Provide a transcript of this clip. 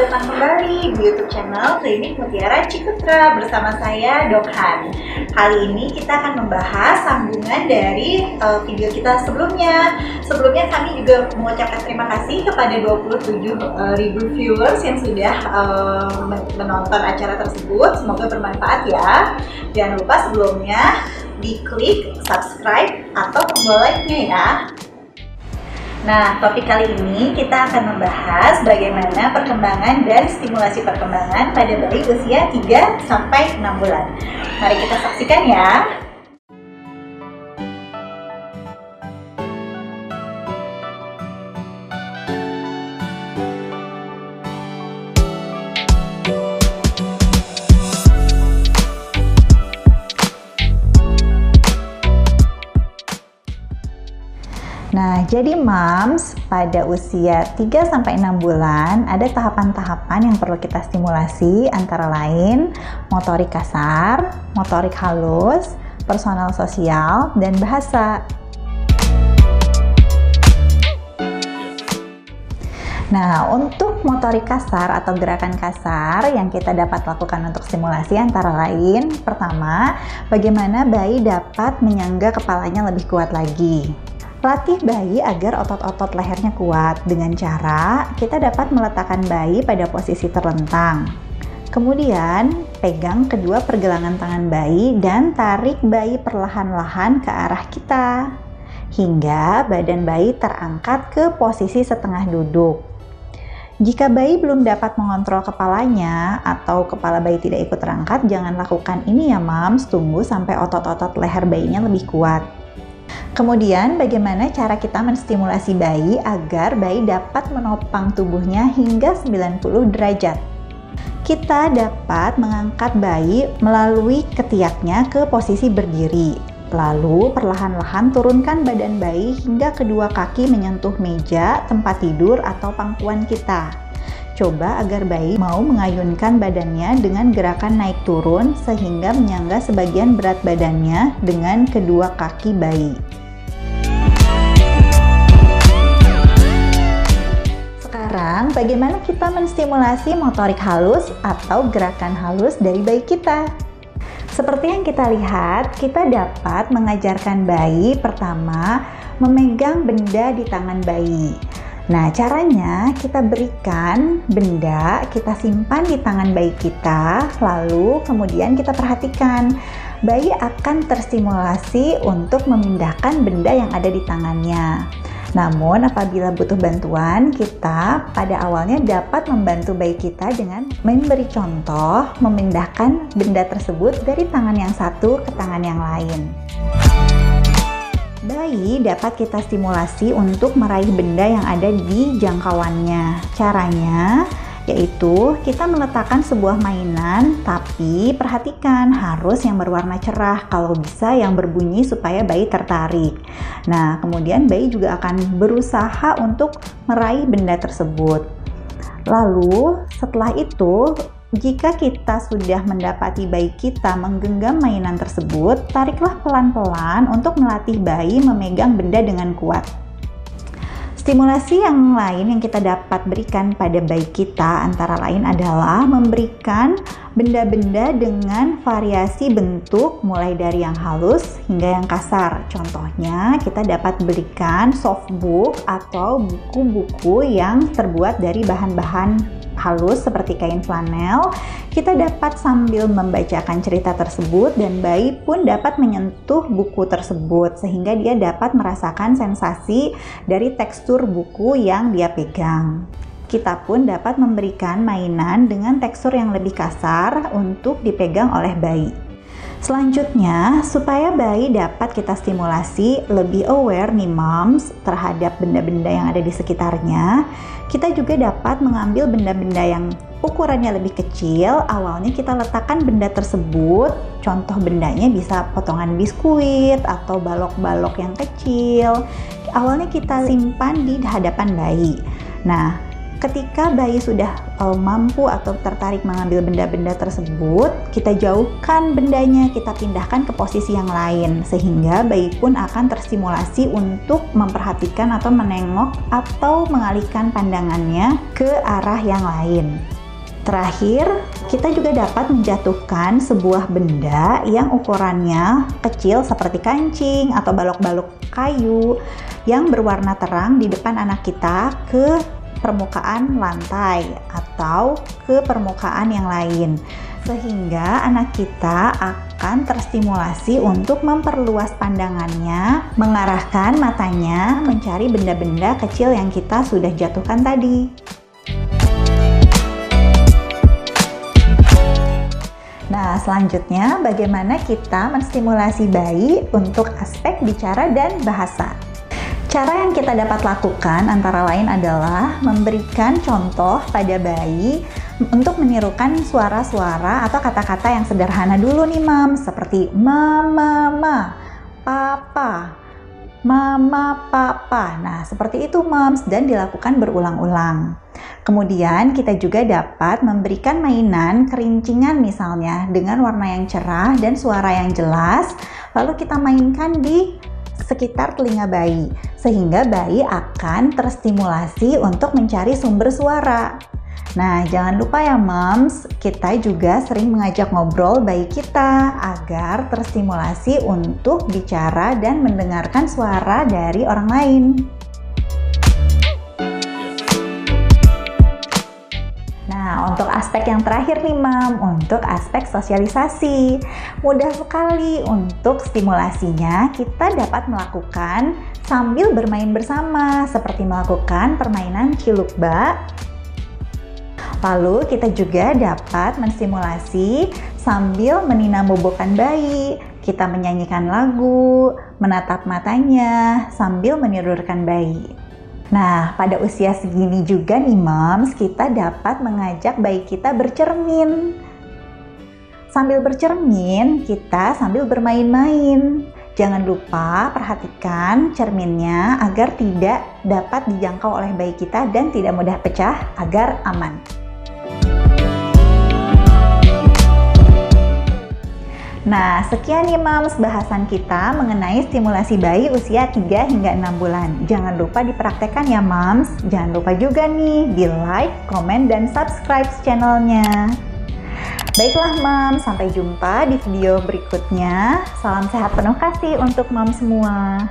datang kembali di YouTube channel Klinik Mutiara Cikutra bersama saya Dok Han. Kali ini kita akan membahas sambungan dari video kita sebelumnya. Sebelumnya kami juga mengucapkan terima kasih kepada 27.000 viewers yang sudah menonton acara tersebut. Semoga bermanfaat ya. Jangan lupa sebelumnya diklik subscribe atau tombol like-nya ya. Nah, topik kali ini kita akan membahas bagaimana perkembangan dan stimulasi perkembangan pada bayi usia 3 sampai 6 bulan. Mari kita saksikan ya. Nah, jadi moms, pada usia 3-6 bulan ada tahapan-tahapan yang perlu kita stimulasi, antara lain motorik kasar, motorik halus, personal sosial, dan bahasa. Nah, untuk motorik kasar atau gerakan kasar yang kita dapat lakukan untuk stimulasi antara lain, pertama, bagaimana bayi dapat menyangga kepalanya lebih kuat lagi. Latih bayi agar otot-otot lehernya kuat dengan cara kita dapat meletakkan bayi pada posisi terlentang. Kemudian, pegang kedua pergelangan tangan bayi dan tarik bayi perlahan-lahan ke arah kita hingga badan bayi terangkat ke posisi setengah duduk. Jika bayi belum dapat mengontrol kepalanya atau kepala bayi tidak ikut terangkat, jangan lakukan ini ya moms, tunggu sampai otot-otot leher bayinya lebih kuat. Kemudian, bagaimana cara kita menstimulasi bayi agar bayi dapat menopang tubuhnya hingga 90 derajat? Kita dapat mengangkat bayi melalui ketiaknya ke posisi berdiri. Lalu, perlahan-lahan turunkan badan bayi hingga kedua kaki menyentuh meja, tempat tidur, atau pangkuan kita. Coba agar bayi mau mengayunkan badannya dengan gerakan naik turun sehingga menyangga sebagian berat badannya dengan kedua kaki bayi. Sekarang, bagaimana kita menstimulasi motorik halus atau gerakan halus dari bayi kita? Seperti yang kita lihat, kita dapat mengajarkan bayi pertama memegang benda di tangan bayi. Nah, caranya kita berikan benda, kita simpan di tangan bayi kita, lalu kemudian kita perhatikan. Bayi akan terstimulasi untuk memindahkan benda yang ada di tangannya. Namun, apabila butuh bantuan, kita pada awalnya dapat membantu bayi kita dengan memberi contoh memindahkan benda tersebut dari tangan yang satu ke tangan yang lain. Bayi dapat kita stimulasi untuk meraih benda yang ada di jangkauannya. Caranya yaitu kita meletakkan sebuah mainan, tapi perhatikan harus yang berwarna cerah, kalau bisa yang berbunyi supaya bayi tertarik. Nah, kemudian bayi juga akan berusaha untuk meraih benda tersebut. Lalu setelah itu, jika kita sudah mendapati bayi kita menggenggam mainan tersebut, tariklah pelan-pelan untuk melatih bayi memegang benda dengan kuat. Stimulasi yang lain yang kita dapat berikan pada bayi kita antara lain adalah memberikan benda-benda dengan variasi bentuk mulai dari yang halus hingga yang kasar. Contohnya, kita dapat berikan softbook atau buku-buku yang terbuat dari bahan-bahan halus seperti kain flanel. Kita dapat sambil membacakan cerita tersebut dan bayi pun dapat menyentuh buku tersebut sehingga dia dapat merasakan sensasi dari tekstur buku yang dia pegang. Kita pun dapat memberikan mainan dengan tekstur yang lebih kasar untuk dipegang oleh bayi. Selanjutnya, supaya bayi dapat kita stimulasi lebih aware nih moms terhadap benda-benda yang ada di sekitarnya, kita juga dapat mengambil benda-benda yang ukurannya lebih kecil. Awalnya kita letakkan benda tersebut, contoh bendanya bisa potongan biskuit atau balok-balok yang kecil. Awalnya kita simpan di hadapan bayi. Nah, Ketika bayi sudah mampu atau tertarik mengambil benda-benda tersebut, kita jauhkan bendanya, kita pindahkan ke posisi yang lain, sehingga bayi pun akan terstimulasi untuk memperhatikan atau menengok atau mengalihkan pandangannya ke arah yang lain. Terakhir, kita juga dapat menjatuhkan sebuah benda yang ukurannya kecil seperti kancing atau balok-balok kayu yang berwarna terang di depan anak kita ke permukaan lantai atau ke permukaan yang lain, sehingga anak kita akan terstimulasi untuk memperluas pandangannya, mengarahkan matanya mencari benda-benda kecil yang kita sudah jatuhkan tadi. Nah, selanjutnya bagaimana kita menstimulasi bayi untuk aspek bicara dan bahasa. Cara yang kita dapat lakukan antara lain adalah memberikan contoh pada bayi untuk menirukan suara-suara atau kata-kata yang sederhana dulu nih Mams, seperti mama, papa, mama, papa. Nah, seperti itu Mams, dan dilakukan berulang-ulang. Kemudian kita juga dapat memberikan mainan kerincingan misalnya dengan warna yang cerah dan suara yang jelas, lalu kita mainkan di sekitar telinga bayi, sehingga bayi akan terstimulasi untuk mencari sumber suara. Nah, jangan lupa ya Moms, kita juga sering mengajak ngobrol bayi kita agar terstimulasi untuk bicara dan mendengarkan suara dari orang lain. Nah, untuk aspek yang terakhir nih Mam, untuk aspek sosialisasi. Mudah sekali untuk stimulasinya, kita dapat melakukan sambil bermain bersama, seperti melakukan permainan cilukba. Lalu kita juga dapat menstimulasi sambil meninabobokan bayi. Kita menyanyikan lagu, menatap matanya, sambil menidurkan bayi. Nah, pada usia segini juga nih Moms, kita dapat mengajak bayi kita bercermin. Sambil bercermin, kita sambil bermain-main. Jangan lupa perhatikan cerminnya agar tidak dapat dijangkau oleh bayi kita dan tidak mudah pecah agar aman. Nah, sekian nih Moms bahasan kita mengenai stimulasi bayi usia 3 hingga 6 bulan. Jangan lupa dipraktekkan ya Moms. Jangan lupa juga nih di like, komen, dan subscribe channelnya. Baiklah Moms, sampai jumpa di video berikutnya. Salam sehat penuh kasih untuk Moms semua.